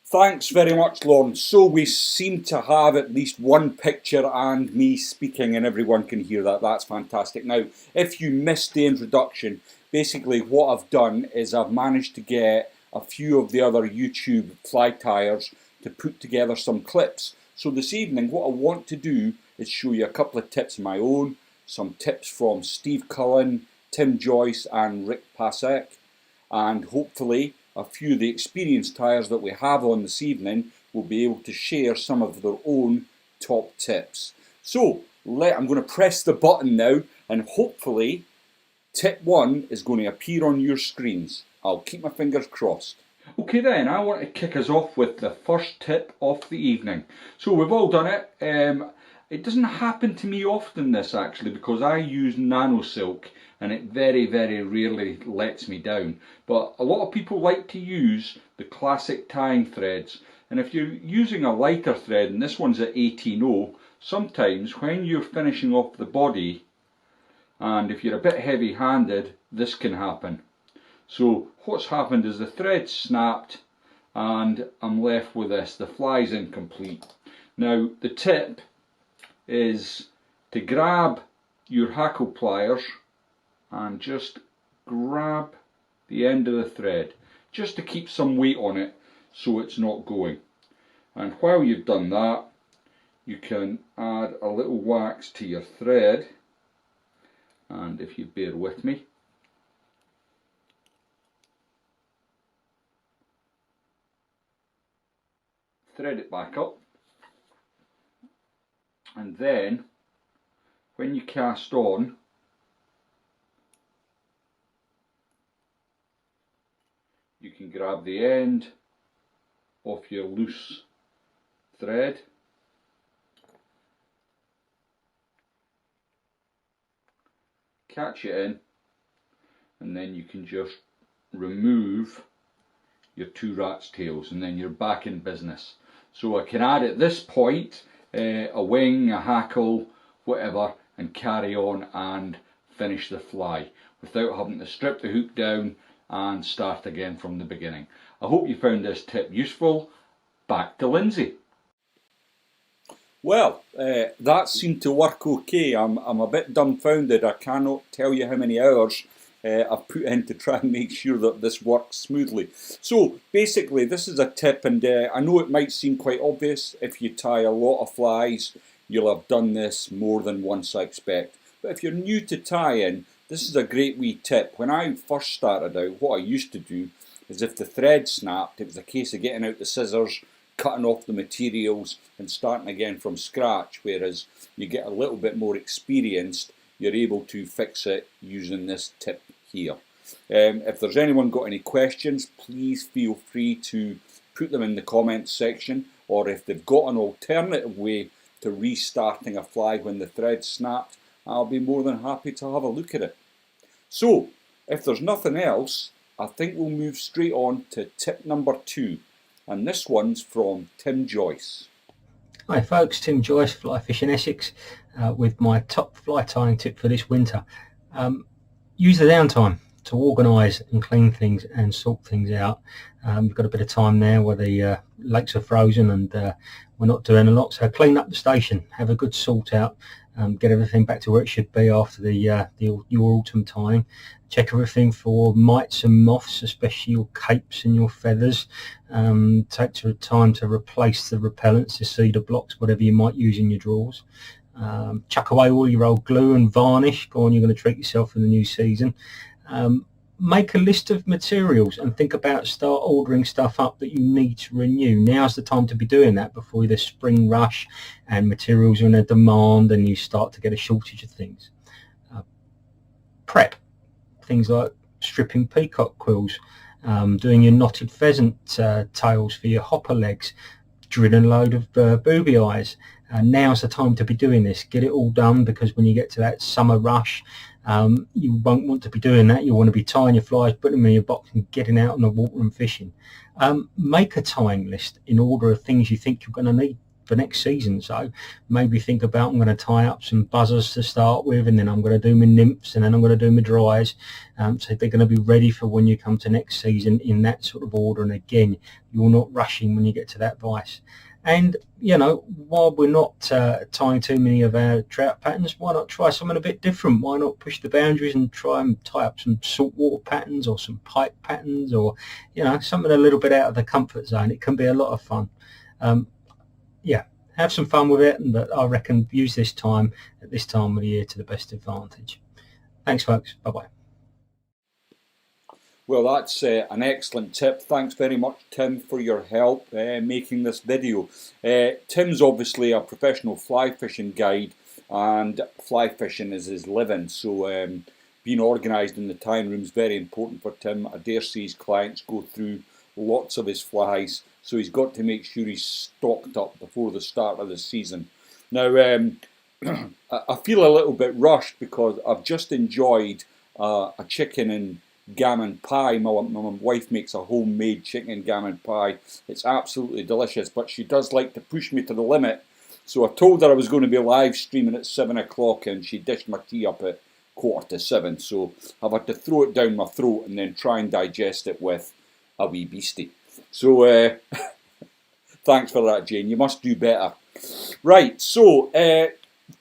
Thanks very much, Lawrence. So we seem to have at least one picture and me speaking, and everyone can hear that. That's fantastic. Now, if you missed the introduction, basically what I've done is I've managed to get a few of the other YouTube fly tyers to put together some clips. So this evening, what I want to do is show you a couple of tips of my own, some tips from Steve Cullen, Tim Joyce and Rick Pasek, and hopefully a few of the experienced tyers that we have on this evening will be able to share some of their own top tips. So I'm going to press the button now, and hopefully tip 1 is going to appear on your screens. I'll keep my fingers crossed. Okay then, I want to kick us off with the first tip of the evening. So we've all done it. It doesn't happen to me often, this actually, because I use nano silk and it very rarely lets me down. But a lot of people like to use the classic tying threads, and if you're using a lighter thread, and this one's at 18.0, sometimes when you're finishing off the body, and if you're a bit heavy handed, this can happen. So what's happened is the thread snapped and I'm left with this. The fly's incomplete. Now the tip is to grab your hackle pliers and just grab the end of the thread, just to keep some weight on it so it's not going. And while you've done that, you can add a little wax to your thread, and if you bear with me, thread it back up, and then when you cast on, you can grab the end of your loose thread, catch it in, and then you can just remove your two rat's tails, and then you're back in business. So I can add at this point a wing, a hackle, whatever, and carry on and finish the fly without having to strip the hook down and start again from the beginning. I hope you found this tip useful. Back to Lindsay. Well, that seemed to work okay. I'm a bit dumbfounded. I cannot tell you how many hours I've put in to try and make sure that this works smoothly. So basically this is a tip, and I know it might seem quite obvious. If you tie a lot of flies, you'll have done this more than once, I expect. But if you're new to tying, this is a great wee tip. When I first started out, what I used to do is if the thread snapped, it was a case of getting out the scissors, cutting off the materials and starting again from scratch, whereas you get a little bit more experienced, you're able to fix it using this tip here. If there's anyone got any questions, please feel free to put them in the comments section, or if they've got an alternative way to restarting a fly when the thread snapped, I'll be more than happy to have a look at it. So, if there's nothing else, I think we'll move straight on to tip number 2, and this one's from Tim Joyce. Hi folks, Tim Joyce, Fly Fishing Essex, with my top fly tying tip for this winter. Use the downtime to organise and clean things and sort things out. We've got a bit of time now where the lakes are frozen and we're not doing a lot, so clean up the station, have a good sort out, get everything back to where it should be after your autumn tying. Check everything for mites and moths, especially your capes and your feathers. Take time to replace the repellents, the cedar blocks, whatever you might use in your drawers. Chuck away all your old glue and varnish. Go on, you're going to treat yourself for the new season. Make a list of materials and think about start ordering stuff up that you need to renew. Now's the time to be doing that before the spring rush and materials are in a demand and you start to get a shortage of things. Prep. Things like stripping peacock quills, doing your knotted pheasant tails for your hopper legs, drilling a load of booby eyes. Now's the time to be doing this. Get it all done, because when you get to that summer rush, you won't want to be doing that. You want to be tying your flies, putting them in your box and getting out on the water and fishing. Make a tying list in order of things you think you're going to need for next season. So maybe think about, I'm going to tie up some buzzers to start with, and then I'm going to do my nymphs, and then I'm going to do my dries. So they're going to be ready for when you come to next season in that sort of order. And again, you're not rushing when you get to that vice. And, you know, while we're not tying too many of our trout patterns, why not try something a bit different? Why not push the boundaries and try and tie up some saltwater patterns or some pike patterns, or, you know, something a little bit out of the comfort zone? It can be a lot of fun. Yeah, have some fun with it, but I reckon use this time at this time of the year to the best advantage. Thanks, folks. Bye-bye. Well, that's an excellent tip. Thanks very much, Tim, for your help making this video. Tim's obviously a professional fly fishing guide, and fly fishing is his living. So being organised in the tying room is very important for Tim. I dare say his clients go through lots of his flies, so he's got to make sure he's stocked up before the start of the season. Now, I feel a little bit rushed because I've just enjoyed a chicken and gammon pie. My wife makes a homemade chicken and gammon pie. It's absolutely delicious, but she does like to push me to the limit. So I told her I was going to be live streaming at 7 o'clock, and she dished my tea up at 6:45. So I've had to throw it down my throat and then try and digest it with a wee beastie. So thanks for that, Jane. You must do better. Right, so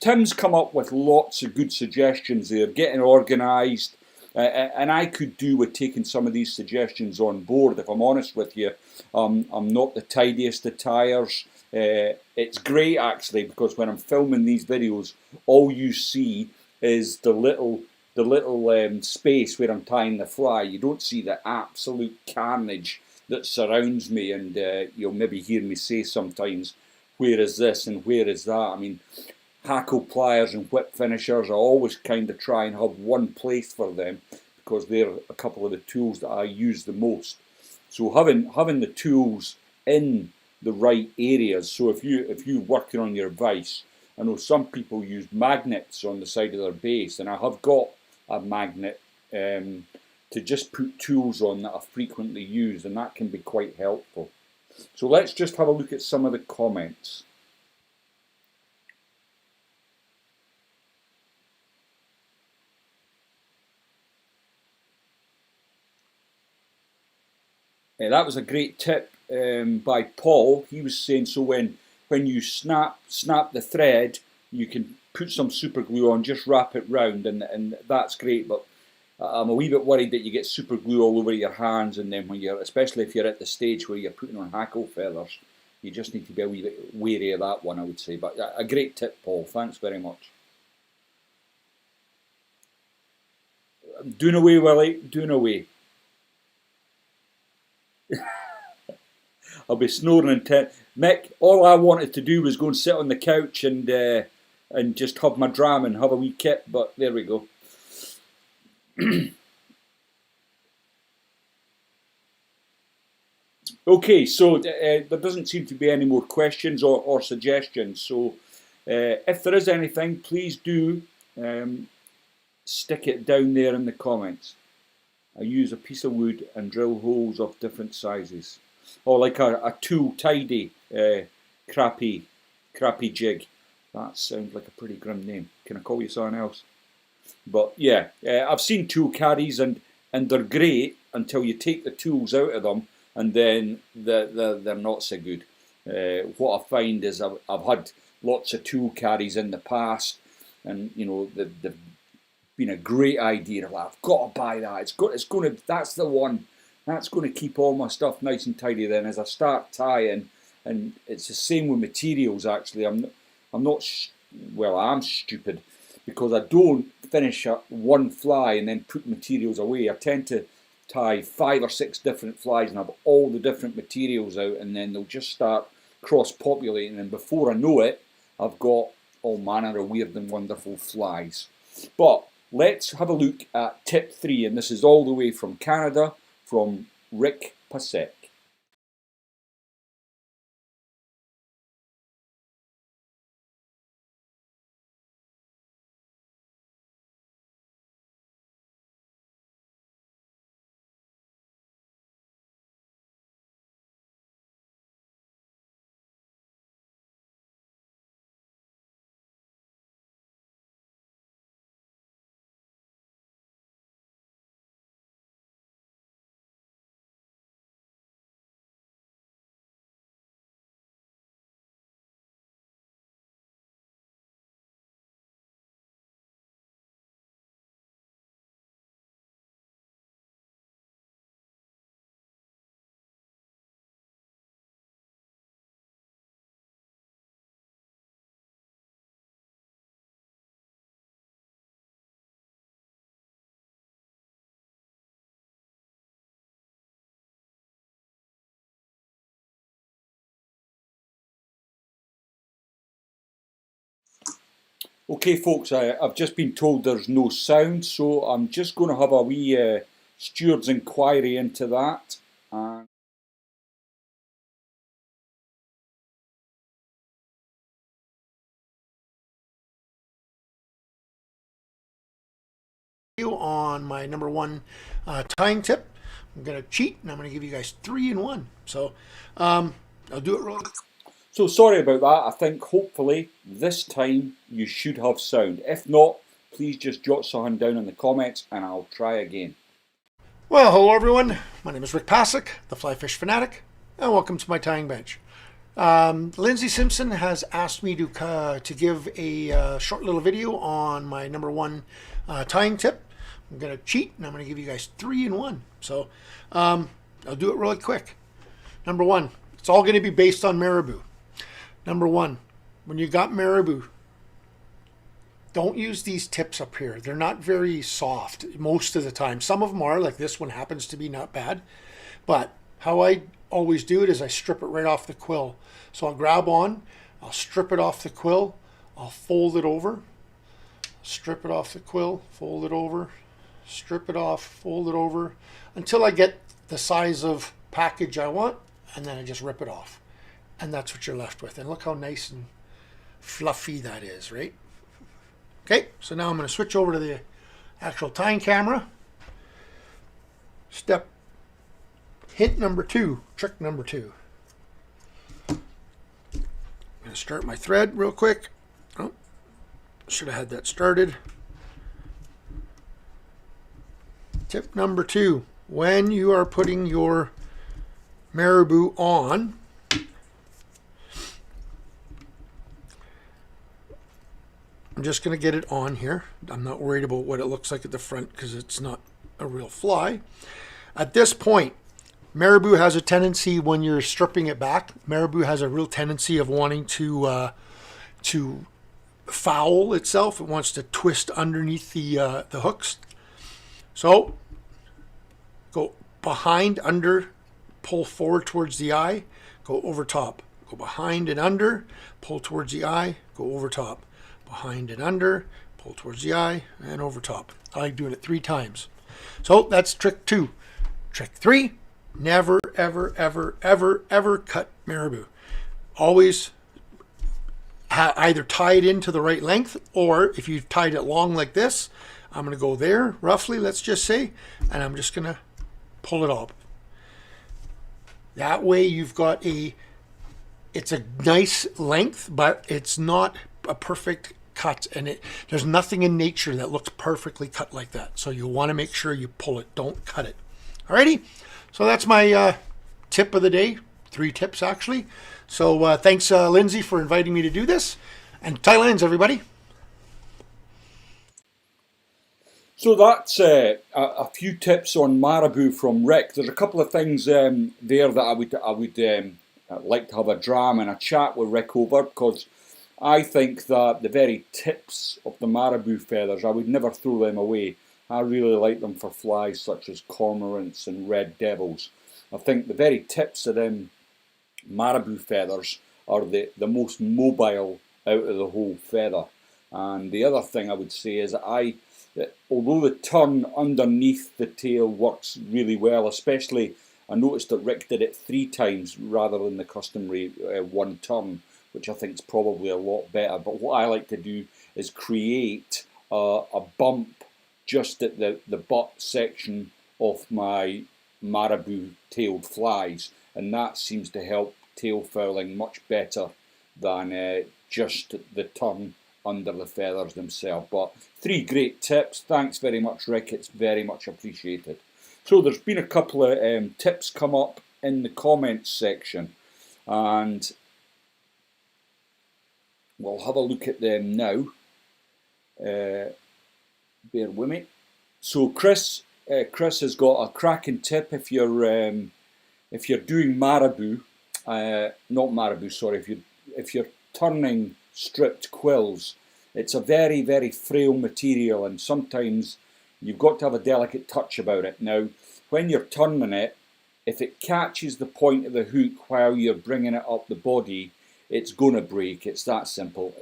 Tim's come up with lots of good suggestions there, getting organised. And I could do with taking some of these suggestions on board, if I'm honest with you. I'm not the tidiest of tires. It's great, actually, because when I'm filming these videos, all you see is the little space where I'm tying the fly. You don't see the absolute carnage that surrounds me, and you'll maybe hear me say sometimes, where is this and where is that? I mean, hackle pliers and whip finishers, I always kind of try and have one place for them because they're a couple of the tools that I use the most. So having the tools in the right areas. So if you're working on your vise, I know some people use magnets on the side of their base, and I have got a magnet to just put tools on that I frequently use, and that can be quite helpful. So let's just have a look at some of the comments. That was a great tip by Paul. He was saying, so when you snap the thread, you can put some super glue on, just wrap it round, and that's great. But I'm a wee bit worried that you get super glue all over your hands, and then when especially if you're at the stage where you're putting on hackle feathers, you just need to be a wee bit wary of that one, I would say. But a great tip, Paul. Thanks very much. Doing away, Willie. Doing away. I'll be snoring intent. Mick, all I wanted to do was go and sit on the couch and just have my dram and have a wee kip, but there we go. Okay, so there doesn't seem to be any more questions or suggestions. So if there is anything, please do stick it down there in the comments. I use a piece of wood and drill holes of different sizes. Or like a tool tidy crappy jig. That sounds like a pretty grim name. Can I call you something else? But yeah, I've seen tool caddies and they're great until you take the tools out of them, and then they're not so good. What I find is I've had lots of tool caddies in the past, and you know they've been a great idea. Like, I've got to buy that. That's the one. That's going to keep all my stuff nice and tidy. Then as I start tying, and it's the same with materials. Actually, I'm stupid because I don't finish up one fly and then put materials away. I tend to tie 5 or 6 different flies and have all the different materials out, and then they'll just start cross-populating, and before I know it, I've got all manner of weird and wonderful flies. But let's have a look at tip 3, and this is all the way from Canada, from Rick Pasek. Okay, folks, I've just been told there's no sound, so I'm just going to have a wee steward's inquiry into that. And on my number one tying tip. I'm going to cheat and I'm going to give you guys 3 in 1. So I'll do it real quick. so sorry about that. I think hopefully this time you should have sound. If not, please just jot something down in the comments and I'll try again. Well, hello everyone. My name is Rick Pasick, the Fly Fish Fanatic, and welcome to my tying bench. Lindsay Simpson has asked me to give a short little video on my number one tying tip. I'm going to cheat and I'm going to give you guys 3 in 1. So I'll do it really quick. Number one, it's all going to be based on Maribou. Number one, when you got Maribou, don't use these tips up here. They're not very soft most of the time. Some of them are, like this one happens to be not bad. But how I always do it is I strip it right off the quill. So I'll grab on, I'll strip it off the quill, I'll fold it over, strip it off the quill, fold it over, strip it off, fold it over, until I get the size of package I want, and then I just rip it off. And that's what you're left with. And look how nice and fluffy that is, right? Okay, so now I'm going to switch over to the actual tying camera. Hint number 2, trick number 2. I'm going to start my thread real quick. Oh, should have had that started. Tip number 2, when you are putting your Maribou on, I'm just going to get it on here. I'm not worried about what it looks like at the front because it's not a real fly. At this point, Maribou has a tendency, when you're stripping it back, Maribou has a real tendency of wanting to foul itself. It wants to twist underneath the hooks. So go behind, under, pull forward towards the eye, go over top. Go behind and under, pull towards the eye, go over top. Behind and under, pull towards the eye, and over top. I like doing it 3 times. So that's trick 2. Trick 3, never, ever, ever, ever, ever cut Maribou. Always either tie it into the right length, or if you've tied it long like this, I'm going to go there, roughly, let's just say, and I'm just going to pull it up. That way you've got it's a nice length, but it's not a perfect cut, and there's nothing in nature that looks perfectly cut like that. So you want to make sure you pull it, don't cut it. Alrighty, so that's my tip of the day. 3 tips actually. So thanks Lindsay for inviting me to do this, and tie lines everybody. so that's a few tips on Maribou from Rick. There's a couple of things there that I would like to have a dram and a chat with Rick over, because I think that the very tips of the Maribou feathers, I would never throw them away. I really like them for flies such as cormorants and red devils. I think the very tips of them Maribou feathers are the most mobile out of the whole feather. And the other thing I would say is that although the turn underneath the tail works really well, especially I noticed that Rick did it 3 times rather than the customary 1 turn, which I think is probably a lot better. But what I like to do is create a bump just at the butt section of my Maribou tailed flies, and that seems to help tail fouling much better than just the turn under the feathers themselves. But 3 great tips. Thanks very much, Rick. It's very much appreciated. So there's been a couple of tips come up in the comments section, and we'll have a look at them now. Bear with me. So Chris has got a cracking tip if you're doing Maribou, not Maribou, sorry. If you're turning stripped quills, it's a very, very frail material, and sometimes you've got to have a delicate touch about it. Now, when you're turning it, if it catches the point of the hook while you're bringing it up the body, it's going to break. It's that simple.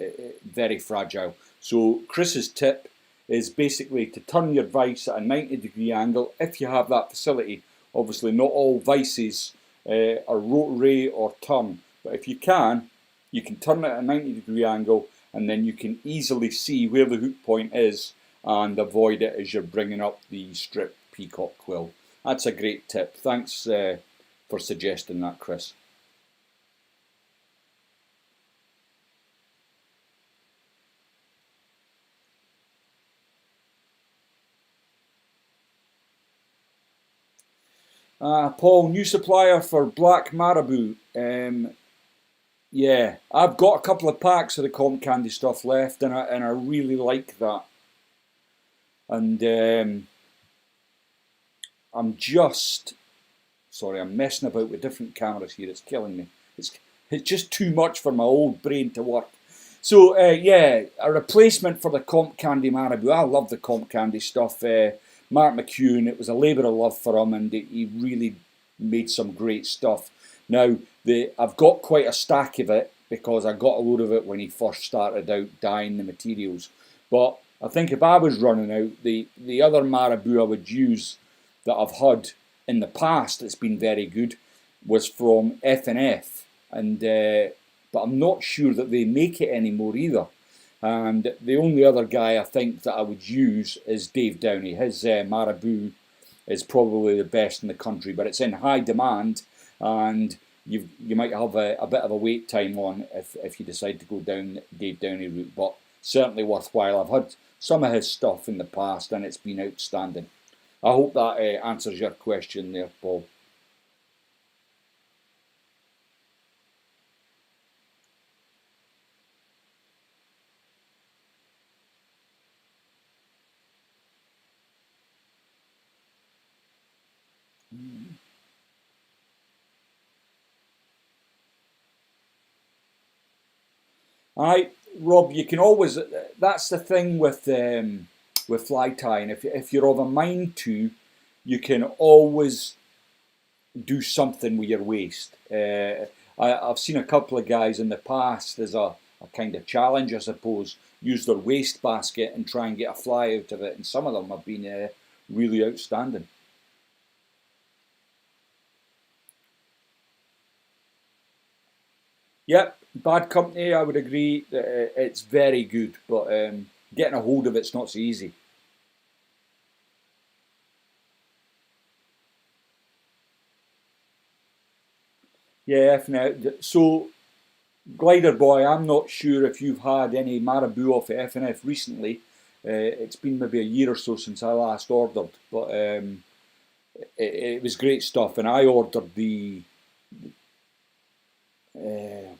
Very fragile. So Chris's tip is basically to turn your vice at a 90-degree angle if you have that facility. Obviously, not all vices are rotary or turn, but if you can turn it at a 90-degree angle, and then you can easily see where the hook point is and avoid it as you're bringing up the strip peacock quill. That's a great tip. Thanks for suggesting that, Chris. Paul, new supplier for Black Maribou. Yeah, I've got a couple of packs of the comp candy stuff left, and I really like that. And I'm messing about with different cameras here. It's killing me. It's just too much for my old brain to work. So yeah, a replacement for the comp candy Maribou. I love the comp candy stuff. Mark McEwen, it was a labour of love for him, and he really made some great stuff. Now, I've got quite a stack of it because I got a load of it when he first started out dyeing the materials. But I think if I was running out, the other Maribou I would use that I've had in the past that's been very good was from F&F, but I'm not sure that they make it anymore either. And the only other guy I think that I would use is Dave Downey. His Maribou is probably the best in the country, but it's in high demand, and you might have a bit of a wait time on if you decide to go down Dave Downey route, but certainly worthwhile. I've had some of his stuff in the past, and it's been outstanding. I hope that answers your question there, Paul. Rob, you can always. That's the thing with fly tying. If you're of a mind to, you can always do something with your waist. I've seen a couple of guys in the past as a kind of challenge, I suppose, use their waste basket and try and get a fly out of it, and some of them have been really outstanding. Yep, Bad Company, I would agree that it's very good, but getting a hold of it's not so easy. Yeah, now, so Glider Boy, I'm not sure if you've had any Maribou off of F&F recently. It's been maybe a year or so since I last ordered, but it was great stuff, and I ordered the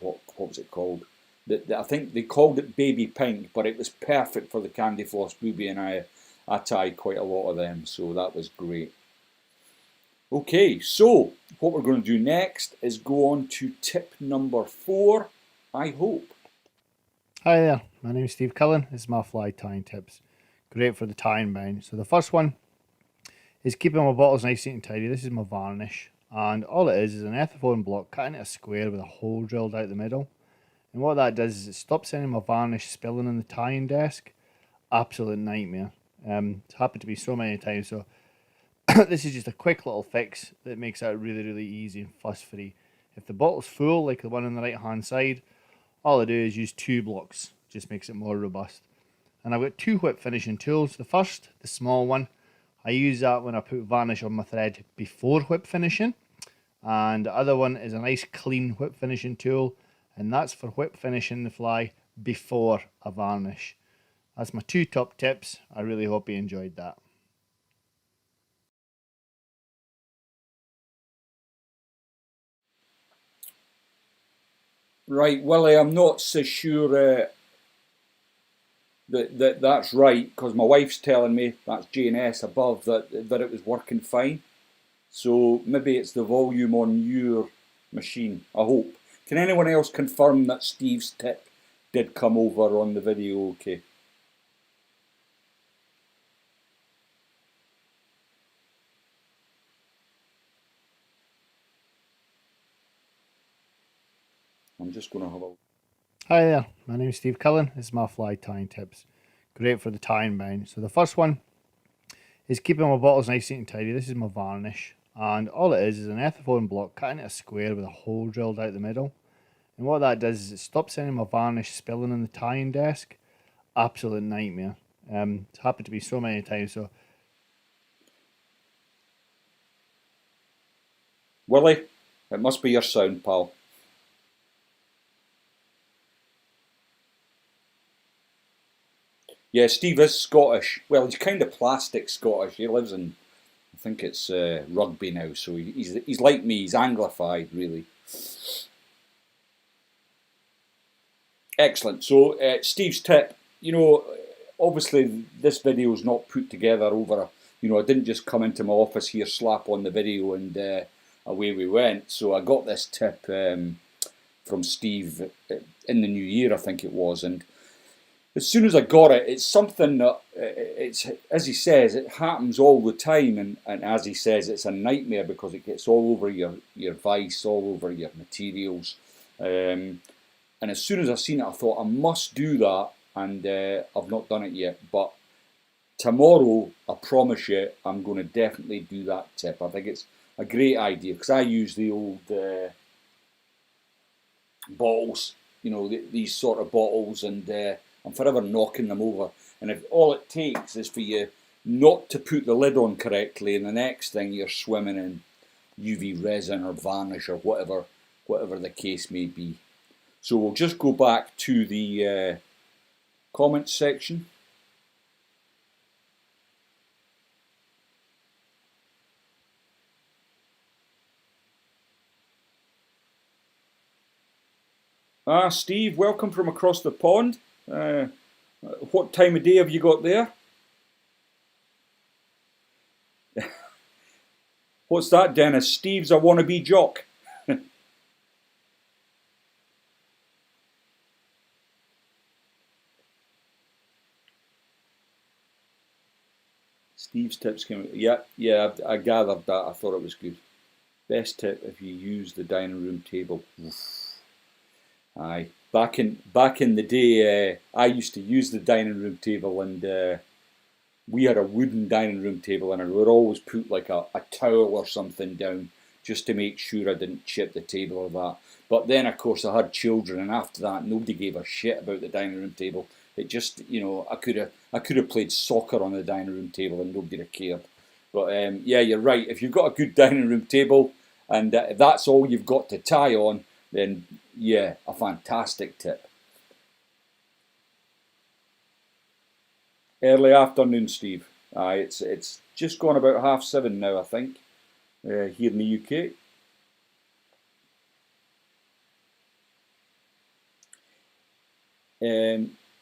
what was it called? I think they called it Baby Pink, but it was perfect for the Candy Floss Booby, and I tied quite a lot of them, so that was great. Okay, so what we're going to do next is go on to tip number 4, I hope. Hi there, my name is Steve Cullen. This is my fly tying tips. Great for the tying bound. So the first one is keeping my bottles nice and tidy. This is my varnish, and all it is an ethafoam block cut into a square with a hole drilled out the middle. And what that does is it stops any of my varnish spilling on the tying desk. Absolute nightmare. It's happened to me so many times, so this is just a quick little fix that makes it really easy and fuss free. If the bottle's full, like the one on the right hand side, all I do is use 2 blocks, just makes it more robust. And I've got 2 whip finishing tools. The first, the small one, I use that when I put varnish on my thread before whip finishing. And the other one is a nice clean whip finishing tool, and that's for whip finishing the fly before a varnish. That's my 2 top tips. I really hope you enjoyed that. Right, Willie, I'm not so sure that's right, because my wife's telling me, that's J&S above, that it was working fine. So maybe it's the volume on your machine, I hope. Can anyone else confirm that Steve's tip did come over on the video okay? I'm just going to have a... Hi there, my name is Steve Cullen. This is my fly tying tips. Great for the tying bound. So the first one is keeping my bottles nice and tidy. This is my varnish. And all it is an ethafoam block cut into a square with a hole drilled out the middle. And what that does is it stops any of my varnish spilling on the tying desk. Absolute nightmare. It's happened to me so many times. So Willie, it must be your sound, pal. Yeah, Steve is Scottish. Well, he's kind of plastic Scottish. He lives in, I think it's Rugby now, so he's like me. He's Anglified, really. Excellent. So, Steve's tip, obviously this video is not put together over, I didn't just come into my office here, slap on the video and away we went. So I got this tip from Steve in the new year, I think it was. And as soon as I got it, it's something that, it's as he says, it happens all the time. And as he says, it's a nightmare because it gets all over your vice, all over your materials. And as soon as I seen it, I thought I must do that, and I've not done it yet. But tomorrow, I promise you, I'm going to definitely do that tip. I think it's a great idea because I use the old bottles, these sort of bottles, and I'm forever knocking them over. And if all it takes is for you not to put the lid on correctly, and the next thing you're swimming in UV resin or varnish or whatever the case may be. So we'll just go back to the comments section. Steve, welcome from across the pond. What time of day have you got there? What's that, Dennis? Steve's a wannabe jock. Steve's tips came out. Yeah, I gathered that. I thought it was good. Best tip if you use the dining room table. Oof. Aye, back in the day, I used to use the dining room table, and we had a wooden dining room table, and I would always put like a towel or something down just to make sure I didn't chip the table or that. But then, of course, I had children, and after that, nobody gave a shit about the dining room table. It just, I could have played soccer on the dining room table, and nobody would have cared. But yeah, you're right. If you've got a good dining room table, and if that's all you've got to tie on, then yeah, a fantastic tip. Early afternoon, Steve. It's just gone about 7:30 now, I think, here in the UK.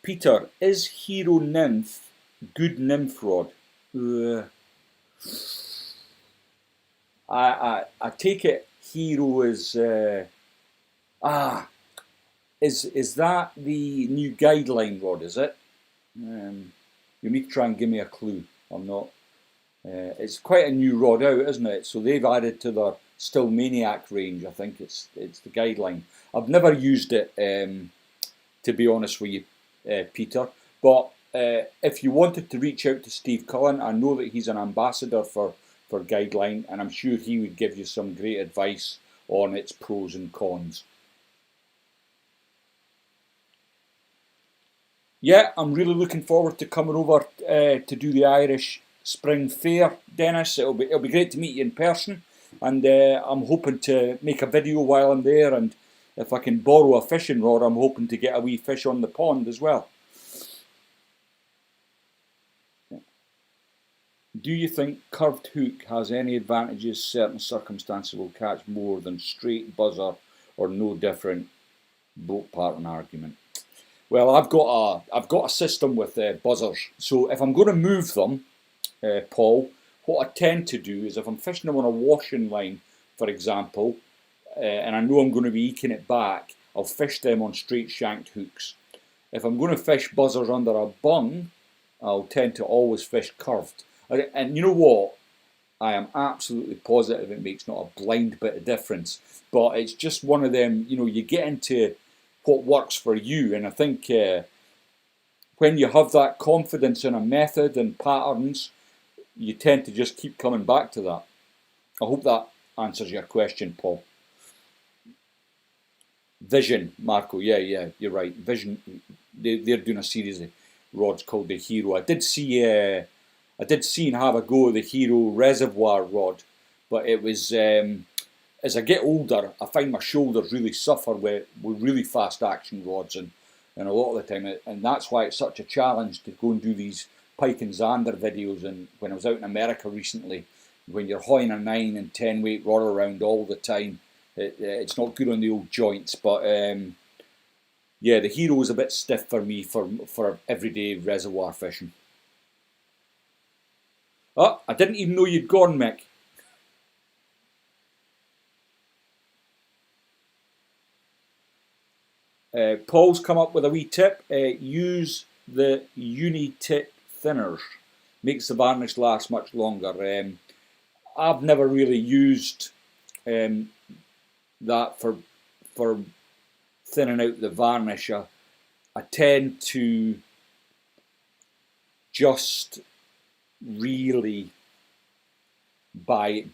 Peter, is Hero Nymph good nymph rod? I take it Hero is is that the new guideline rod? Is it? You need to try and give me a clue. I'm not. It's quite a new rod out, isn't it? So they've added to their Still Maniac range. I think it's the guideline. I've never used it, to be honest with you, Peter. But if you wanted to reach out to Steve Cullen, I know that he's an ambassador for Guideline, and I'm sure he would give you some great advice on its pros and cons. Yeah, I'm really looking forward to coming over to do the Irish Spring Fair, Dennis. It'll be great to meet you in person, and I'm hoping to make a video while I'm there, and if I can borrow a fishing rod, I'm hoping to get a wee fish on the pond as well. Do you think curved hook has any advantages certain circumstances will catch more than straight buzzer or no different? Boat pattern argument. Well, I've got a system with buzzers. So if I'm going to move them, Paul, what I tend to do is if I'm fishing them on a washing line, for example, and I know I'm going to be eking it back, I'll fish them on straight shanked hooks. If I'm going to fish buzzers under a bung, I'll tend to always fish curved. And you know what? I am absolutely positive it makes not a blind bit of difference. But it's just one of them, you get into what works for you. And I think when you have that confidence in a method and patterns, you tend to just keep coming back to that. I hope that answers your question, Paul. Vision, Marco, yeah, you're right. Vision, they're doing a series of rods called the Hero. I did see and have a go at the Hero Reservoir rod, but it was as I get older, I find my shoulders really suffer with really fast action rods, and a lot of the time, and that's why it's such a challenge to go and do these Pike and Zander videos. And when I was out in America recently, when you're hoying a 9 and 10 weight rod around all the time, it's not good on the old joints. But yeah, the Hero is a bit stiff for me for everyday reservoir fishing. Oh, I didn't even know you'd gone, Mick. Paul's come up with a wee tip. Use the uni-tip thinners. Makes the varnish last much longer. I've never really used that for thinning out the varnish. I tend to just really buy,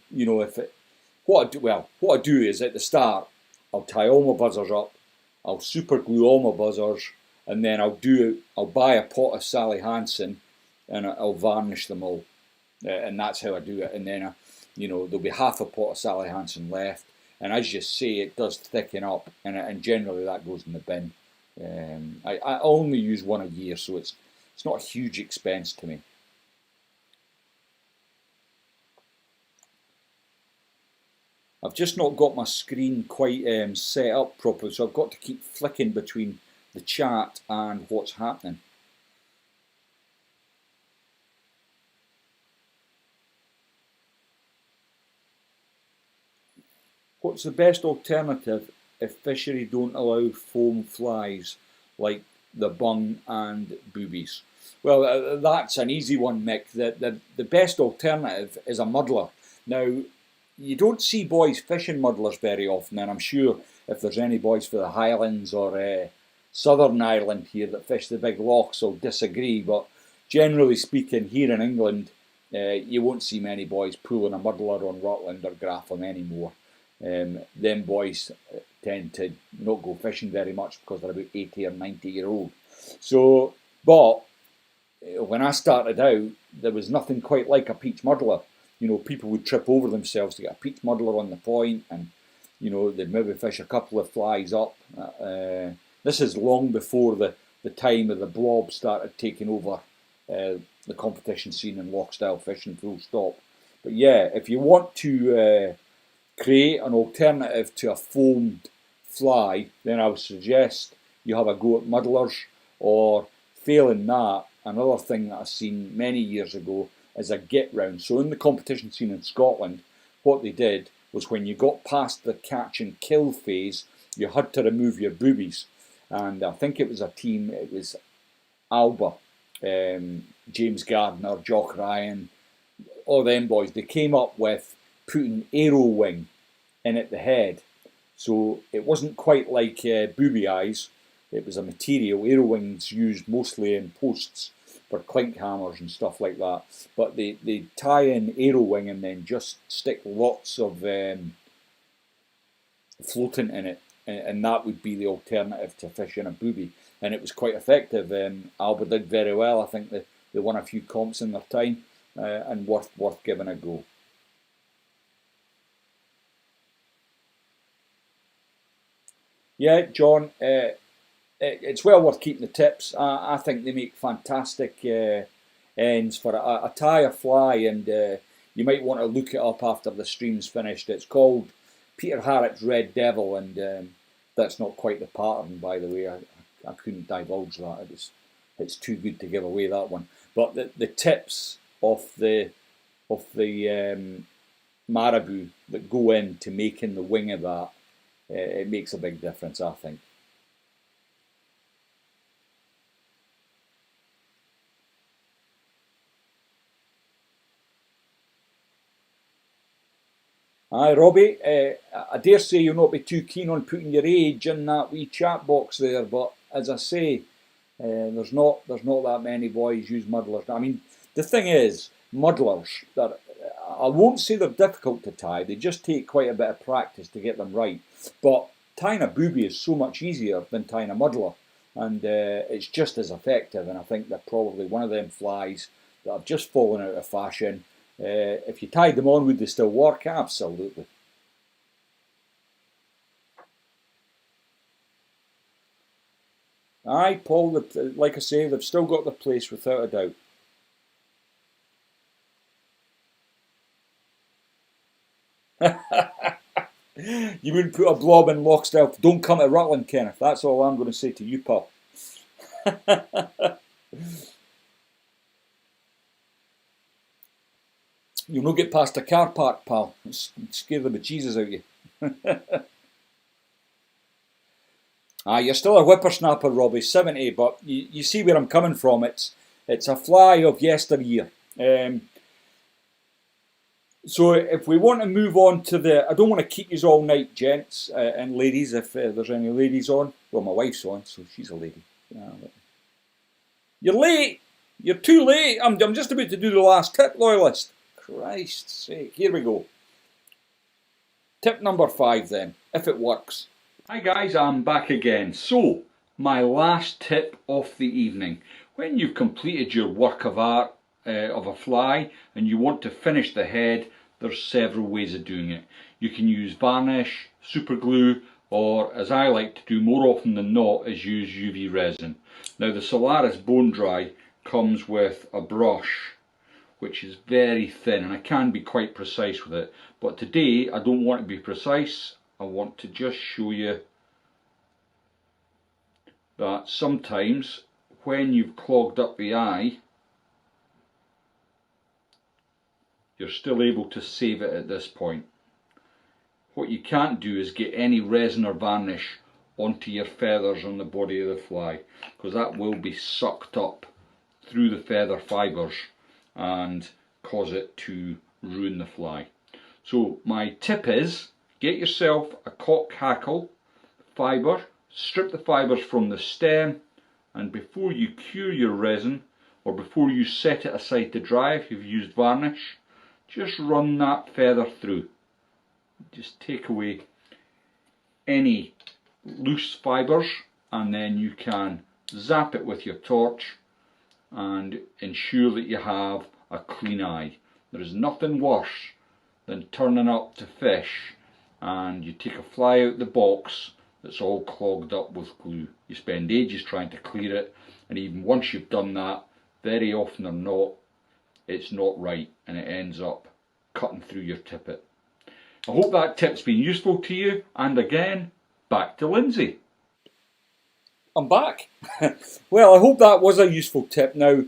what I do is at the start, I'll tie all my buzzers up, I'll super glue all my buzzers, and then I'll buy a pot of Sally Hansen, and I'll varnish them all, and that's how I do it. And then there'll be half a pot of Sally Hansen left, and as you say, it does thicken up, and generally that goes in the bin. I only use one a year, so it's not a huge expense to me. I've just not got my screen quite set up properly, so I've got to keep flicking between the chat and what's happening. What's the best alternative if fishery don't allow foam flies like the bung and boobies? Well, that's an easy one, Mick. The best alternative is a muddler. Now, you don't see boys fishing muddlers very often, and I'm sure if there's any boys for the Highlands or Southern Ireland here that fish the big lochs will disagree, but generally speaking, here in England, you won't see many boys pulling a muddler on Rutland or Grafham anymore. Them boys tend to not go fishing very much because they're about 80 or 90-year-old. So, but when I started out, there was nothing quite like a peach muddler. People would trip over themselves to get a peach muddler on the point, and they'd maybe fish a couple of flies up. This is long before the time of the blob started taking over the competition scene in loch style fishing, full stop. But yeah, if you want to create an alternative to a foamed fly, then I would suggest you have a go at muddlers, or failing that, another thing that I've seen many years ago is a get round. So in the competition scene in Scotland, what they did was when you got past the catch and kill phase, you had to remove your boobies. And I think it was Alba, James Gardner, Jock Ryan, all them boys. They came up with putting arrow wing in at the head. So it wasn't quite like booby eyes. It was a material. Arrow wings used mostly in posts for clink hammers and stuff like that. But they tie in arrow wing and then just stick lots of floatant in it. And that would be the alternative to fishing a booby. And it was quite effective. Alba did very well. I think they won a few comps in their time, and worth giving a go. Yeah, John, it's well worth keeping the tips. I think they make fantastic ends for a tire fly, and you might want to look it up after the stream's finished. It's called Peter Harrett's Red Devil, and that's not quite the pattern, by the way. I couldn't divulge that. It's too good to give away, that one. But the tips of the Maribou that go into making the wing of that, it makes a big difference, I think. Aye, Robbie, I dare say you'll not be too keen on putting your age in that wee chat box there, but as I say, there's not that many boys use muddlers. I mean, the thing is, muddlers, I won't say they're difficult to tie, they just take quite a bit of practice to get them right. But tying a booby is so much easier than tying a muddler, and it's just as effective, and I think they're probably one of them flies that have just fallen out of fashion. If you tied them on, would they still work? Absolutely. Aye, Paul, like I say, they've still got their place without a doubt. You wouldn't put a blob in Lockstyle. Don't come to Rutland, Kenneth. That's all I'm going to say to you, pal. You'll not get past a car park, pal. Scare the bejesus out of you. You're still a whippersnapper, Robbie, 70, but you see where I'm coming from. It's a fly of yesteryear. So if we want to move on to I don't want to keep you all night, gents and ladies, if there's any ladies on. Well, my wife's on, so she's a lady. You're late. You're too late. I'm just about to do the last tip, loyalist. Christ's sake. Here we go. Tip number 5 then, if it works. Hi guys, I'm back again. So, my last tip of the evening. When you've completed your work of art of a fly and you want to finish the head, there's several ways of doing it. You can use varnish, super glue, or as I like to do more often than not is use UV resin. Now the Solaris Bone Dry comes with a brush which is very thin, and I can be quite precise with it, but today I don't want to be precise. I want to just show you that sometimes when you've clogged up the eye, you're still able to save it at this point. What you can't do is get any resin or varnish onto your feathers on the body of the fly, because that will be sucked up through the feather fibres and cause it to ruin the fly. So my tip is, get yourself a cock hackle fibre, strip the fibres from the stem, and before you cure your resin, or before you set it aside to dry if you've used varnish, just run that feather through. Just take away any loose fibres, and then you can zap it with your torch and ensure that you have a clean eye. There is nothing worse than turning up to fish and you take a fly out the box that's all clogged up with glue. You spend ages trying to clear it, and even once you've done that, very often or not, it's not right and it ends up cutting through your tippet. I hope that tip's been useful to you, and again, back to Lindsay. I'm back. Well, I hope that was a useful tip. Now,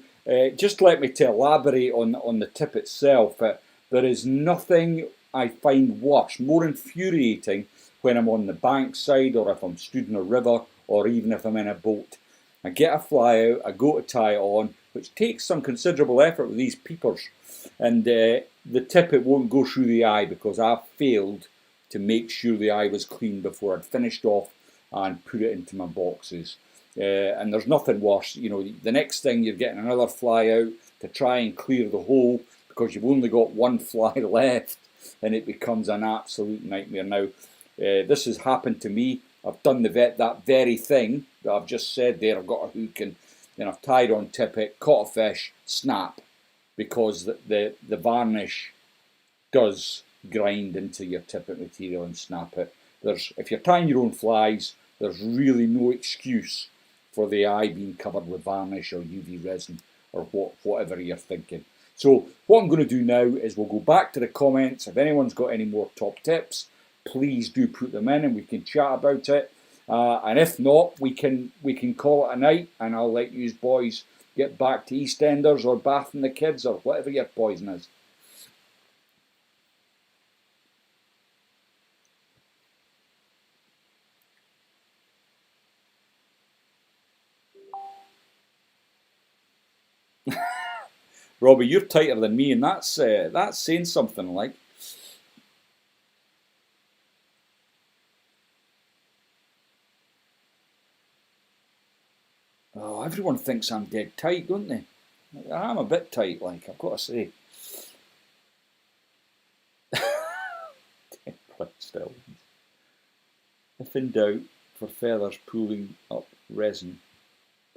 just let me to elaborate on the tip itself. There is nothing I find worse, more infuriating when I'm on the bank side, or if I'm stood in a river, or even if I'm in a boat. I get a fly out, I go to tie it on, which takes some considerable effort with these peepers, and the tippet won't go through the eye because I've failed to make sure the eye was clean before I'd finished off and put it into my boxes. And there's nothing worse, you know, the next thing you're getting another fly out to try and clear the hole because you've only got one fly left, and it becomes an absolute nightmare. Now, this has happened to me. I've done that very thing that I've just said there. I've got a hook and then I've tied on tippet, caught a fish, snap, because the varnish does grind into your tippet material and snap it. If you're tying your own flies, there's really no excuse for the eye being covered with varnish or UV resin or whatever you're thinking. So what I'm going to do now is we'll go back to the comments. If anyone's got any more top tips, please do put them in and we can chat about it. And if not, we can call it a night, and I'll let you boys get back to EastEnders or bathing the kids or whatever your poison is. Robbie, you're tighter than me, and that's saying something like. Oh, everyone thinks I'm dead tight, don't they? I'm a bit tight, like, I've got to say. Still. If in doubt, for feathers, pulling up resin,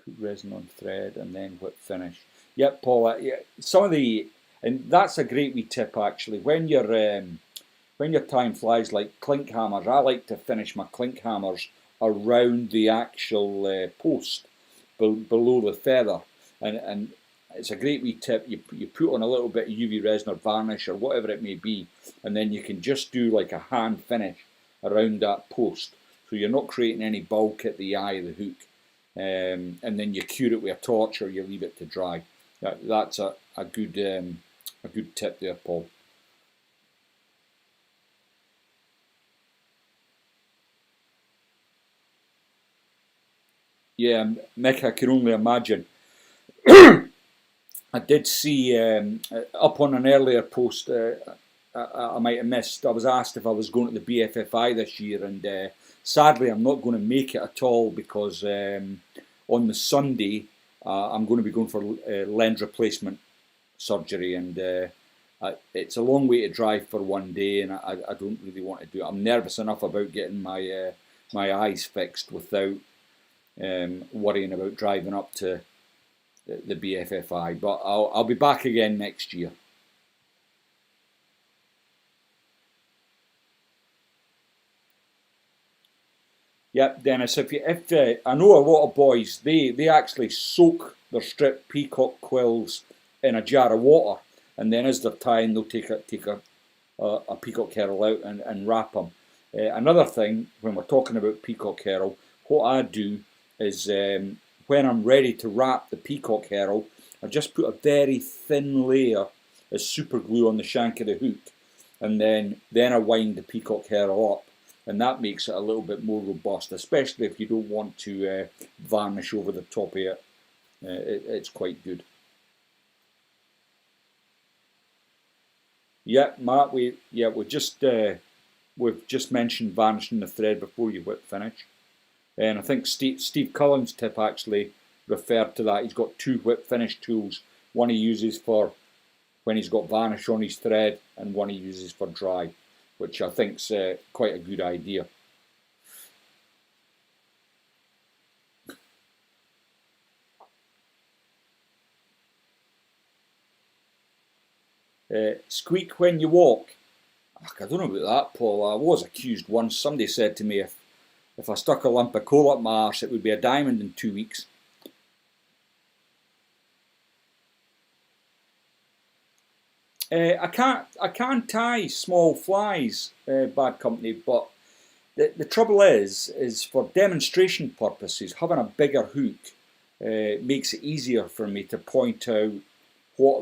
put resin on thread and then whip finish. Yep, Paul. Yeah, some of the, and that's a great wee tip actually. When you're tying flies like clink hammers, I like to finish my clink hammers around the actual post below the feather, and it's a great wee tip. You put on a little bit of UV resin or varnish or whatever it may be, and then you can just do like a hand finish around that post, so you're not creating any bulk at the eye of the hook. And then you cure it with a torch or you leave it to dry. That's a good tip there, Paul. Yeah, Mick, I can only imagine. I did see up on an earlier post, I might have missed, I was asked if I was going to the BFFI this year, and sadly I'm not going to make it at all because on the Sunday I'm going to be going for lens replacement surgery, and it's a long way to drive for one day, and I don't really want to do it. I'm nervous enough about getting my eyes fixed without worrying about driving up to the BFFI, but I'll be back again next year. Yep, Dennis. If I know a lot of boys, they actually soak their striped peacock quills in a jar of water, and then as they're tying, they'll take a peacock herald out and wrap them. Another thing, when we're talking about peacock herald, what I do is when I'm ready to wrap the peacock herald, I just put a very thin layer of super glue on the shank of the hook, and then I wind the peacock herald up, and that makes it a little bit more robust, especially if you don't want to varnish over the top of it. It's quite good. Yeah, Matt, we've just mentioned varnishing the thread before you whip finish. And I think Steve Cullen's tip actually referred to that. He's got two whip finish tools. One he uses for when he's got varnish on his thread, and one he uses for dry, which I think's quite a good idea. Squeak when you walk. I don't know about that, Paul. I was accused once. Somebody said to me if I stuck a lump of coal up my arse, it would be a diamond in 2 weeks. I can't tie small flies, bad company, but the trouble is for demonstration purposes, having a bigger hook makes it easier for me to point out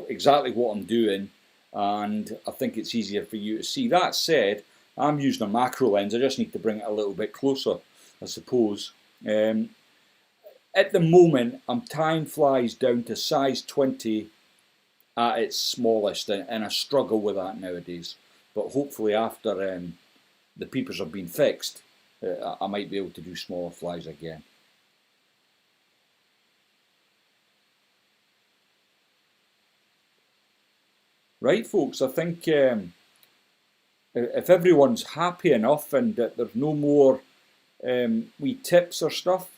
exactly what I'm doing, and I think it's easier for you to see. That said, I'm using a macro lens. I just need to bring it a little bit closer, I suppose. At the moment, I'm tying flies down to size 20 at its smallest, and I struggle with that nowadays. But hopefully after the peepers have been fixed, I might be able to do smaller flies again. Right, folks, I think if everyone's happy enough and that there's no more wee tips or stuff.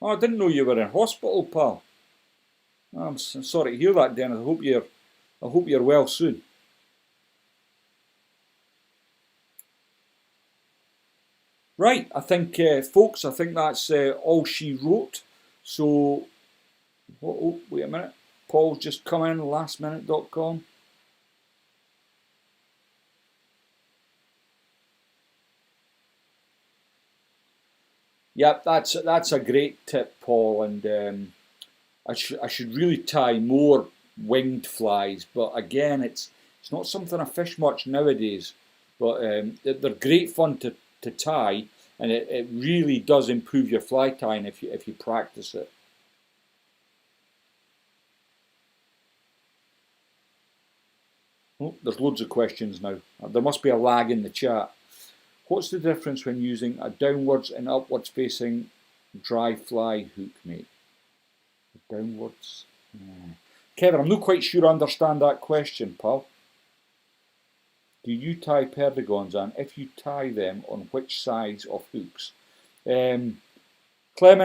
Oh, I didn't know you were in hospital, pal. I'm sorry to hear that, Dennis. I hope you're well soon. Right, I think, folks, I think that's all she wrote. So, oh, wait a minute. Paul's just come in, lastminute.com. Yep, that's a great tip, Paul, and I should really tie more winged flies, but again, it's not something I fish much nowadays. But they're great fun to tie, and it really does improve your fly tying if you practice it. Oh, there's loads of questions now. There must be a lag in the chat. What's the difference when using a downwards and upwards facing dry fly hook, mate? Downwards. Kevin, I'm not quite sure I understand that question, pal. Do you tie perdigons, and if you tie them, on which sides of hooks? Clement,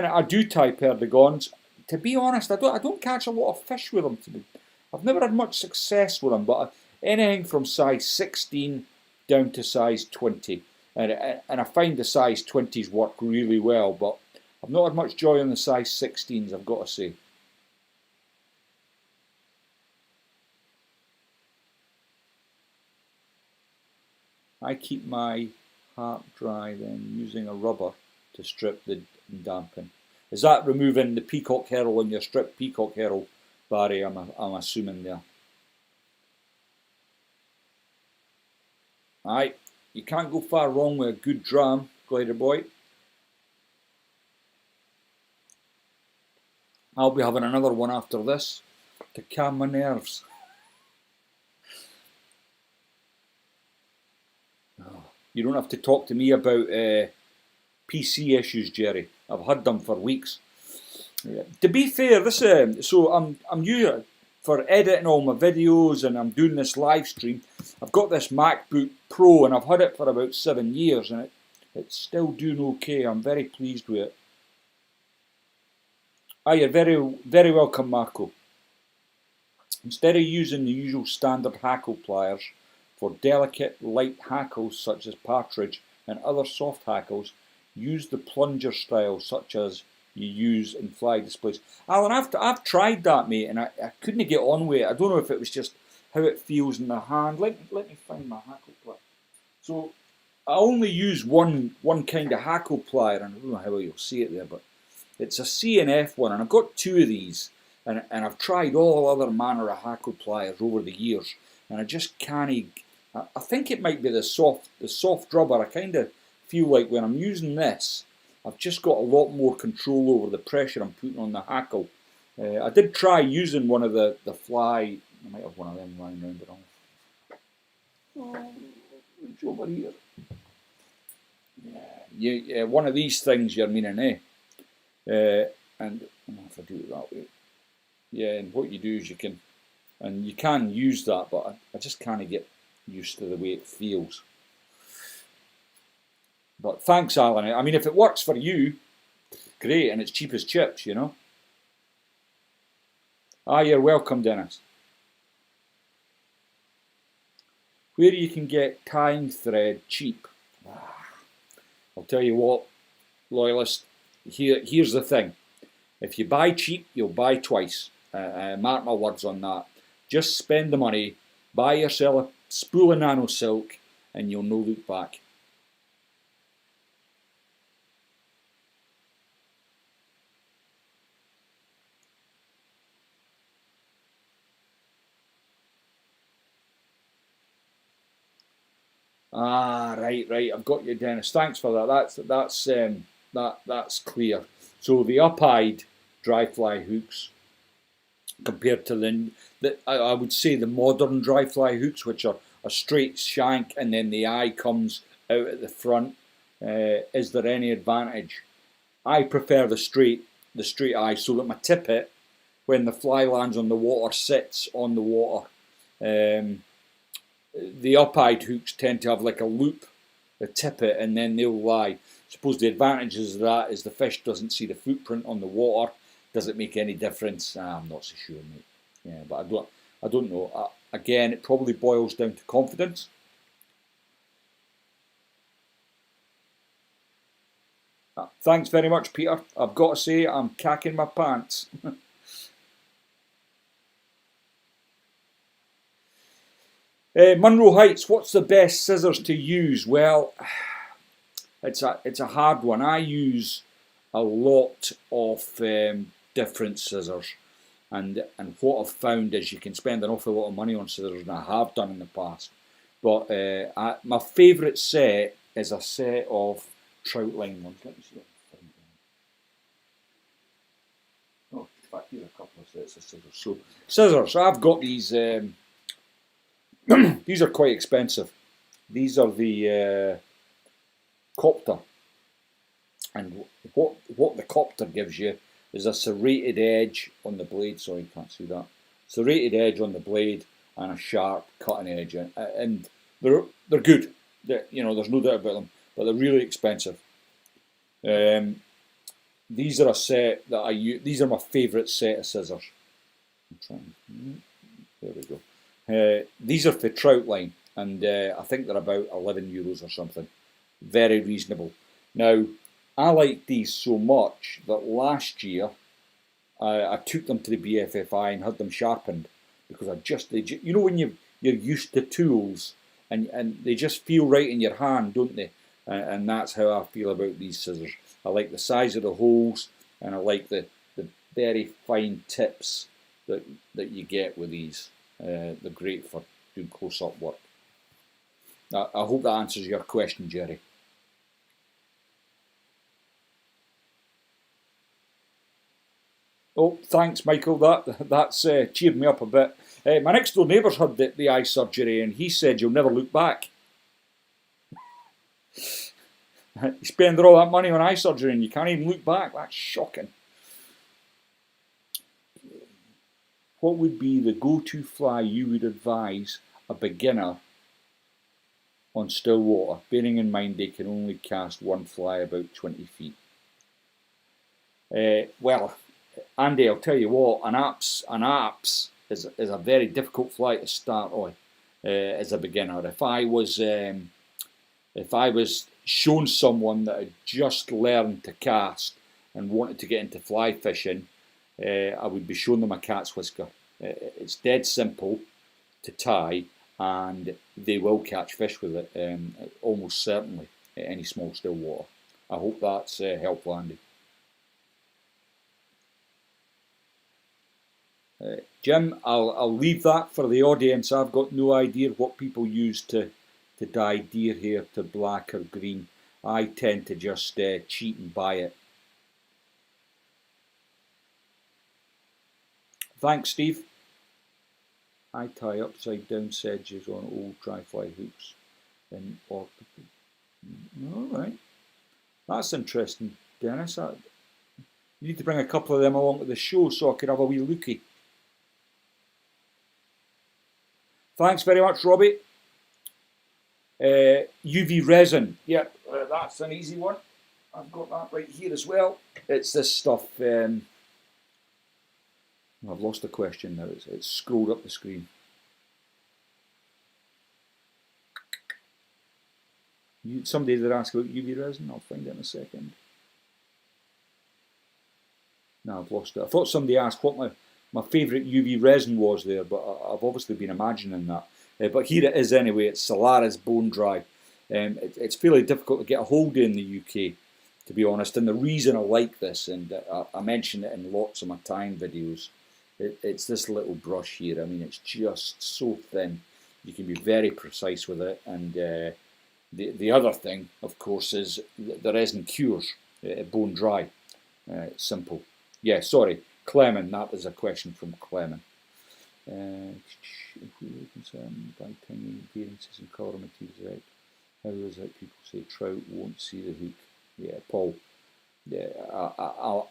I do tie perdigons. To be honest, I don't catch a lot of fish with them. I've never had much success with them, but anything from size 16 down to size 20. And I find the size 20s work really well, but I've not had much joy on the size 16s, I've got to say. I keep my harp dry, then using a rubber to strip and dampen. Is that removing the peacock herring on your stripped peacock herring, Barry? I'm assuming there. Aye, you can't go far wrong with a good dram, glider boy. I'll be having another one after this to calm my nerves. You don't have to talk to me about PC issues, Jerry. I've had them for weeks. To be fair, this so I'm new for editing all my videos, and I'm doing this live stream. I've got this MacBook Pro, and I've had it for about 7 years, and it's still doing okay. I'm very pleased with it. Ah, you're very welcome, Marco. Instead of using the usual standard hackle pliers for delicate, light hackles such as partridge and other soft hackles, use the plunger style such as you use in fly displays. Alan, I've tried that, mate, and I couldn't get on with it. I don't know if it was just how it feels in the hand. Let me find my hackle plier. So I only use one kind of hackle plier, and I don't know how you'll see it there, but it's a C&F one, and I've got 2 of these, and I've tried all other manner of hackle pliers over the years, and I just can't. I think it might be the soft rubber. I kind of feel like when I'm using this, I've just got a lot more control over the pressure I'm putting on the hackle. I did try using one of the fly. I might have one of them lying around around. Oh, it's over here. Yeah, one of these things you're meaning, eh? And if I do it that way, yeah. And what you do is you can use that, but I just can't get used to the way it feels. But thanks, Alan. I mean, if it works for you, great, and it's cheap as chips, you know. Ah, you're welcome, Dennis. Where you can get tying thread cheap. I'll tell you what, loyalist, here's the thing. If you buy cheap, you'll buy twice. Mark my words on that. Just spend the money, buy yourself a spool of nano silk, and you'll no look back. Ah, right. I've got you, Dennis. Thanks for that. That's clear. So the up-eyed dry fly hooks, compared to I would say the modern dry fly hooks, which are a straight shank and then the eye comes out at the front. Is there any advantage? I prefer the straight eye, so that my tippet, when the fly lands on the water, sits on the water. The up-eyed hooks tend to have like a loop, the tippet, and then they'll lie. I suppose the advantages of that is the fish doesn't see the footprint on the water. Does it make any difference? I'm not so sure, mate. Yeah, but I don't know. Again, it probably boils down to confidence. Thanks very much, Peter. I've got to say, I'm cacking my pants. Munro Heights, what's the best scissors to use? Well, it's a hard one. I use a lot of different scissors, and what I've found is you can spend an awful lot of money on scissors, and I have done in the past. But my favourite set is a set of trout line ones. Let me see what I can find. Oh, in fact, here are a couple of sets of scissors. So scissors, I've got these. These are quite expensive. These are the Copter. And what the copter gives you is a serrated edge on the blade. Sorry, you can't see that. Serrated edge on the blade and a sharp cutting edge, and they're good. There's no doubt about them, but they're really expensive. These are a set that I use. These are my favourite set of scissors. There we go. These are for trout line, and I think they're about €11 or something. Very reasonable. Now, I like these so much that last year I took them to the BFFI and had them sharpened because when you're used to tools and they just feel right in your hand, don't they? And that's how I feel about these scissors. I like the size of the holes, and I like the very fine tips that you get with these. They're great for doing close-up work. I hope that answers your question, Jerry. Oh, thanks, Michael. That's cheered me up a bit. My next door neighbour's had the eye surgery, and he said you'll never look back. You spend all that money on eye surgery and you can't even look back. That's shocking. What would be the go-to fly you would advise a beginner on still water, bearing in mind they can only cast one fly about 20 feet? Well, Andy, I'll tell you what, an apps is a very difficult fly to start on as a beginner. If I was shown someone that had just learned to cast and wanted to get into fly fishing, I would be showing them a cat's whisker. It's dead simple to tie, and they will catch fish with it, almost certainly at any small still water. I hope that's helpful, Andy. Jim, I'll leave that for the audience. I've got no idea what people use to dye deer hair to black or green. I tend to just cheat and buy it. Thanks, Steve. I tie upside down sedges on old dry fly hooks in orthopedic. All right, that's interesting, Dennis. You need to bring a couple of them along to the show so I could have a wee lookie. Thanks very much, Robbie. UV resin. Yep, that's an easy one. I've got that right here as well. It's this stuff. I've lost the question now. It's scrolled up the screen. Somebody did ask about UV resin. I'll find it in a second. No, I've lost it. I thought somebody asked what my favourite UV resin was there, but I've obviously been imagining that. But here it is anyway. It's Solaris Bone Dry. It's fairly difficult to get a hold of in the UK, to be honest. And the reason I like this, and I mention it in lots of my tying videos, it's this little brush here. I mean, it's just so thin. You can be very precise with it. And the other thing, of course, is the resin cures bone dry. It's simple. Yeah, sorry, Clement. That was a question from Clement. If we were concerned by tiny variances in colour materials, how is it people say trout won't see the hook? Yeah, Paul. Yeah,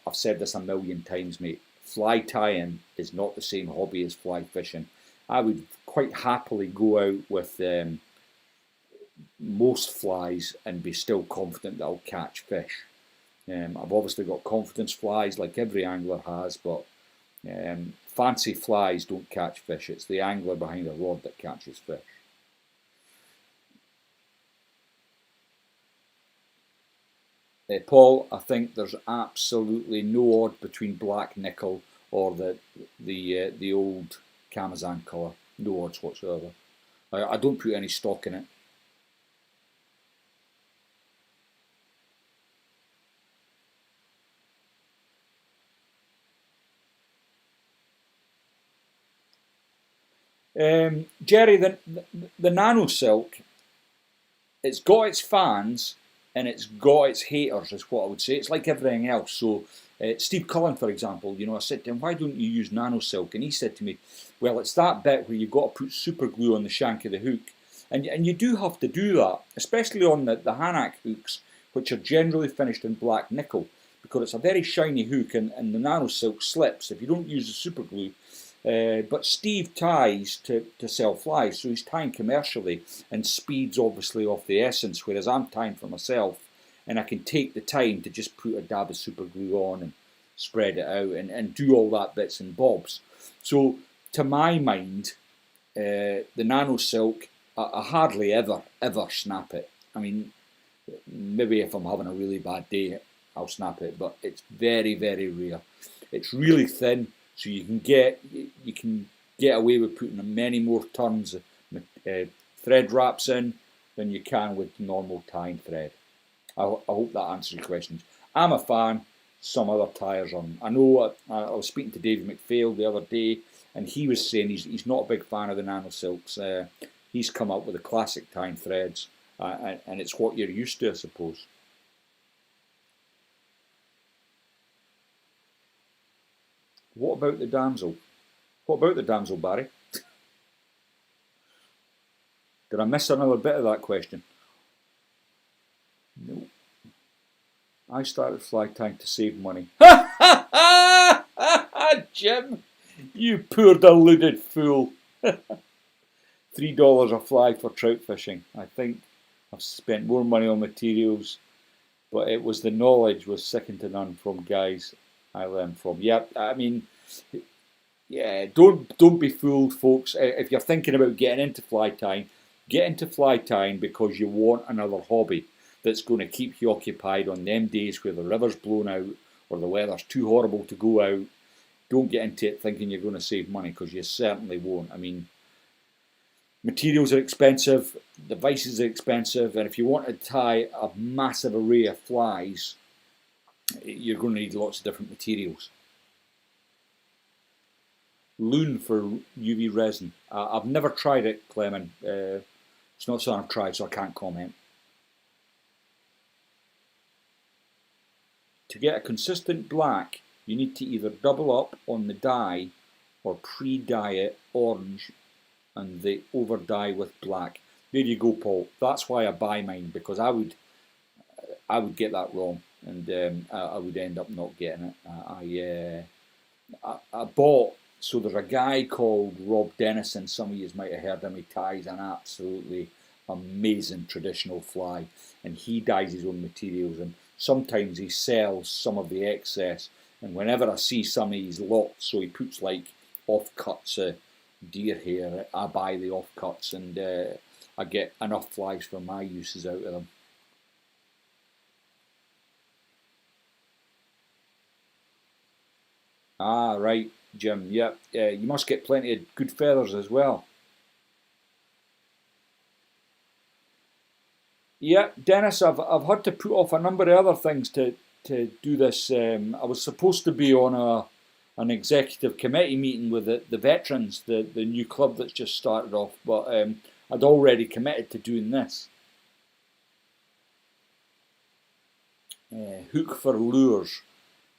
I've said this a million times, mate. Fly tying is not the same hobby as fly fishing. I would quite happily go out with most flies and be still confident that I'll catch fish. I've obviously got confidence flies like every angler has, but fancy flies don't catch fish. It's the angler behind a rod that catches fish. Paul, I think there's absolutely no odd between black nickel or the old Camazan colour. No odds whatsoever. I don't put any stock in it. Jerry, the nano silk, it's got its fans and it's got its haters, is what I would say. It's like everything else. So Steve Cullen, for example, I said to him, why don't you use nano silk? And he said to me, well, it's that bit where you've got to put super glue on the shank of the hook. And you do have to do that, especially on the Hanak hooks, which are generally finished in black nickel, because it's a very shiny hook and the nano silk slips if you don't use the super glue. But Steve ties to sell flies, so he's tying commercially, and speed's obviously off the essence, whereas I'm tying for myself, and I can take the time to just put a dab of super glue on and spread it out and do all that bits and bobs. So to my mind, the nano silk, I hardly ever snap it. I mean, maybe if I'm having a really bad day, I'll snap it, but it's very, very rare. It's really thin, so you can get away with putting many more turns of thread wraps in than you can with normal tying thread. I hope that answers your questions. I'm a fan. Some other tyers on. I know I was speaking to David McPhail the other day, and he was saying he's not a big fan of the nano silks. He's come up with the classic tying threads, and it's what you're used to, I suppose. What about the damsel? What about the damsel, Barry? Did I miss another bit of that question? No. I started fly tying to save money. Jim, you poor deluded fool. $3 a fly for trout fishing. I think I've spent more money on materials, but it was the knowledge was second to none from guys I learned from. Yeah, I mean, yeah, don't be fooled, folks. If you're thinking about getting into fly tying, get into fly tying because you want another hobby that's going to keep you occupied on them days where the river's blown out or the weather's too horrible to go out. Don't get into it thinking you're going to save money, because you certainly won't. I mean, materials are expensive, devices are expensive, and if you want to tie a massive array of flies, you're going to need lots of different materials. Loon for UV resin. I've never tried it, Clement. It's not something I've tried, so I can't comment. To get a consistent black, you need to either double up on the dye or pre-dye it orange and they over dye with black. There you go, Paul. That's why I buy mine, because I would get that wrong, and I would end up not getting it. I bought. So there's a guy called Rob Dennison. Some of you might have heard him. He ties an absolutely amazing traditional fly, and he dyes his own materials, and sometimes he sells some of the excess. And whenever I see some of his lots, so he puts like offcuts of deer hair, I buy the offcuts, and I get enough flies for my uses out of them. Ah, right, Jim. Yeah, you must get plenty of good feathers as well. Yeah, Dennis, I've had to put off a number of other things to do this. I was supposed to be on an executive committee meeting with the veterans, the new club that's just started off, but I'd already committed to doing this. Hook for lures.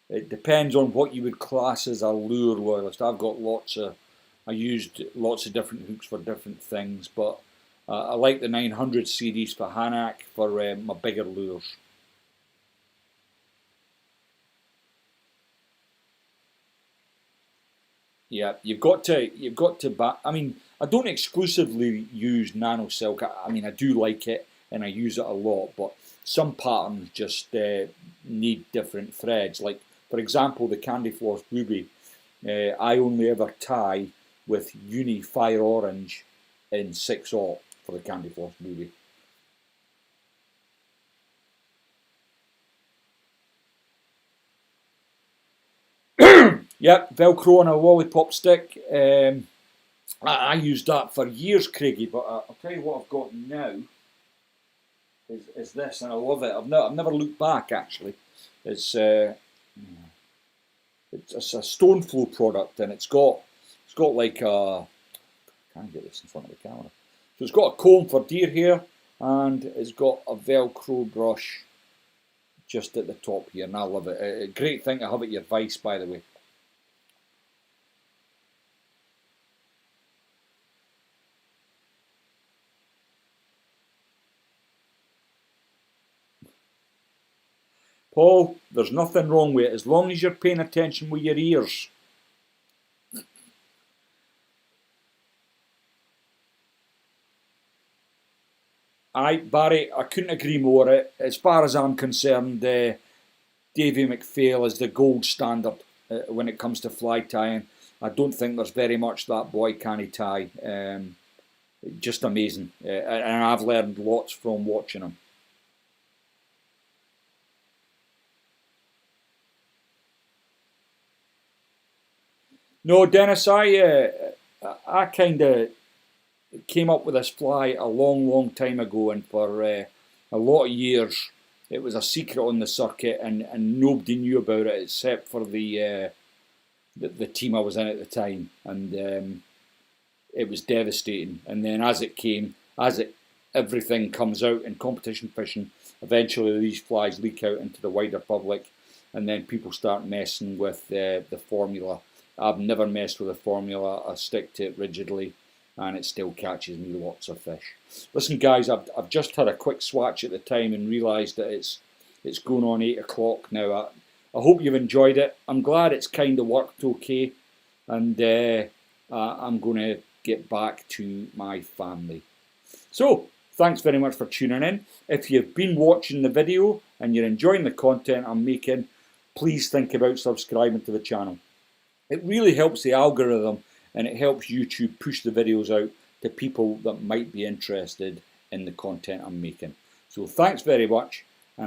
It depends on what you would class as a lure loyalist. I used lots of different hooks for different things, but I like the 900 series for Hanak for my bigger lures. Yeah, you've got to. I mean, I don't exclusively use nano silk. I mean, I do like it and I use it a lot, but some patterns just need different threads. Like, for example, the Candy Floss Ruby. I only ever tie with Uni Fire Orange in 6/0 for the Candy Floss Ruby. Yep, Velcro on a lollipop stick. I used that for years, Craigie, but I'll tell you what I've got now is this, and I love it. I've never looked back, actually. It's a stone flow product, and it's got like a, I can't get this in front of the camera. So it's got a comb for deer hair, and it's got a Velcro brush just at the top here, and I love it. A great thing to have at your vise, by the way. Paul, there's nothing wrong with it as long as you're paying attention with your ears. Aye, Barry, I couldn't agree more. As far as I'm concerned, Davy McPhail is the gold standard when it comes to fly tying. I don't think there's very much that boy canny tie. Just amazing. And I've learned lots from watching him. No, Dennis, I kind of came up with this fly a long time ago, and for a lot of years it was a secret on the circuit, and nobody knew about it except for the team I was in at the time, and it was devastating. And then everything comes out in competition fishing, eventually these flies leak out into the wider public, and then people start messing with the formula. I've never messed with the formula. I stick to it rigidly, and it still catches me lots of fish. Listen, guys, I've just had a quick swatch at the time and realised that it's going on 8 o'clock now. I hope you've enjoyed it. I'm glad it's kind of worked okay, and I'm going to get back to my family. So, thanks very much for tuning in. If you've been watching the video and you're enjoying the content I'm making, please think about subscribing to the channel. It really helps the algorithm, and it helps YouTube push the videos out to people that might be interested in the content I'm making. So thanks very much,